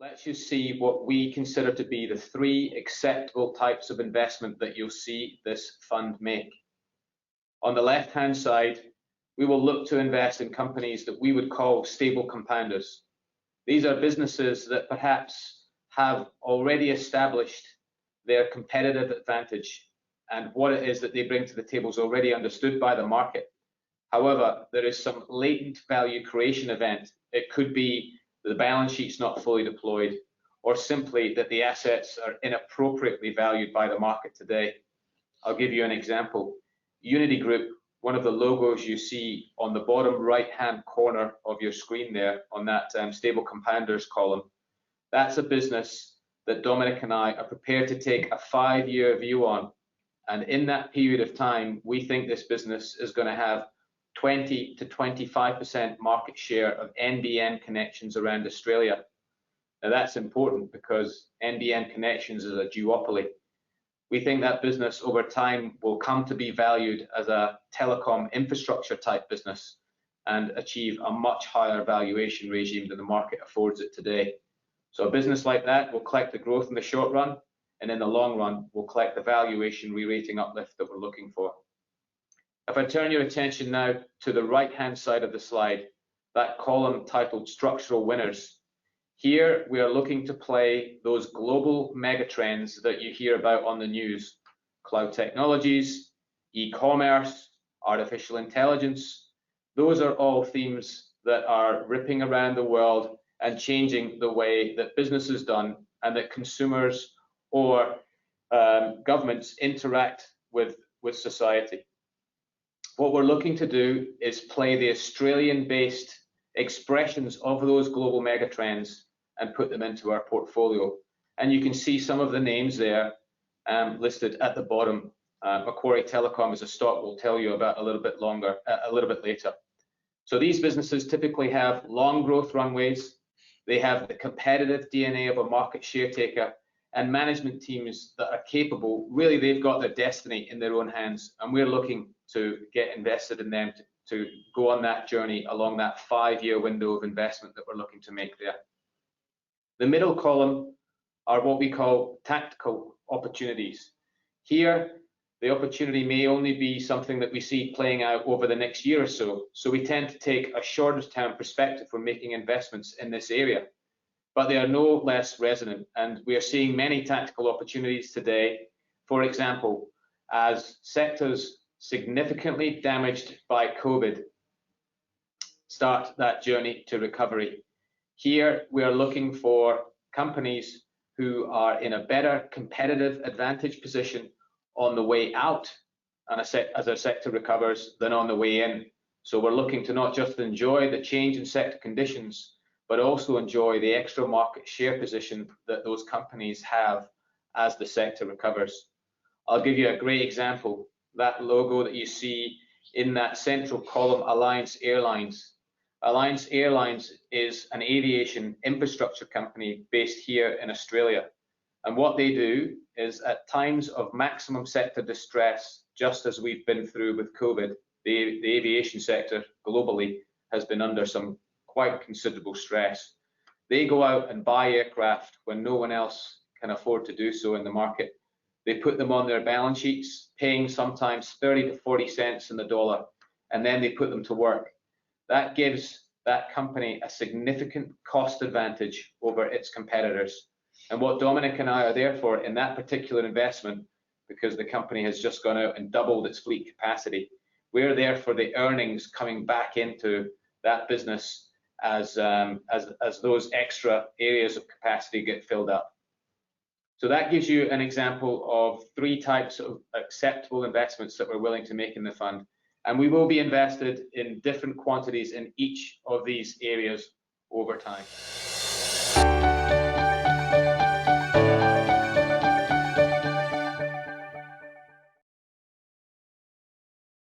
let's just see what we consider to be the 3 acceptable types of investment that you'll see this fund make. On the left-hand side, we will look to invest in companies that we would call stable compounders. These are businesses that perhaps have already established their competitive advantage, and what it is that they bring to the table is already understood by the market. However, there is some latent value creation event. It could be the balance sheet's not fully deployed, or simply that the assets are inappropriately valued by the market today. I'll give you an example. Uniti Group, one of the logos you see on the bottom right-hand corner of your screen there on that stable compounders column, that's a business that Dominic and I are prepared to take a 5-year view on. And in that period of time, we think this business is going to have 20 to 25% market share of NBN connections around Australia. Now that's important because NBN connections is a duopoly. We think that business over time will come to be valued as a telecom infrastructure type business and achieve a much higher valuation regime than the market affords it today. So a business like that will collect the growth in the short run, and in the long run will collect the valuation re-rating uplift that we're looking for. If I turn your attention now to the right-hand side of the slide, that column titled Structural Winners, here we are looking to play those global megatrends that you hear about on the news: cloud technologies, e-commerce, artificial intelligence. Those are all themes that are ripping around the world and changing the way that business is done and that consumers or governments interact with society. What we're looking to do is play the Australian-based expressions of those global megatrends and put them into our portfolio. And you can see some of the names there listed at the bottom. Macquarie Telecom is a stock we'll tell you about a little bit later. So these businesses typically have long growth runways. They have the competitive DNA of a market share taker and management teams that are capable. Really, they've got their destiny in their own hands, and we're looking to get invested in them to go on that journey along that 5-year window of investment that we're looking to make there. The middle column are what we call tactical opportunities. Here, the opportunity may only be something that we see playing out over the next year or so. So we tend to take a shorter term perspective for making investments in this area, but they are no less resonant. And we are seeing many tactical opportunities today. For example, as sectors significantly damaged by COVID start that journey to recovery. Here, we are looking for companies who are in a better competitive advantage position on the way out and as our sector recovers than on the way in. So we're looking to not just enjoy the change in sector conditions, but also enjoy the extra market share position that those companies have as the sector recovers. I'll give you a great example. That logo that you see in that central column, Alliance Airlines. Alliance Airlines is an aviation infrastructure company based here in Australia. And what they do is at times of maximum sector distress, just as we've been through with COVID, the aviation sector globally has been under some quite considerable stress. They go out and buy aircraft when no one else can afford to do so in the market. They put them on their balance sheets, paying sometimes 30 to 40 cents in the dollar, and then they put them to work. That gives that company a significant cost advantage over its competitors. And what Dominic and I are there for in that particular investment, because the company has just gone out and doubled its fleet capacity, we're there for the earnings coming back into that business as those extra areas of capacity get filled up. So that gives you an example of 3 types of acceptable investments that we're willing to make in the fund. And we will be invested in different quantities in each of these areas over time.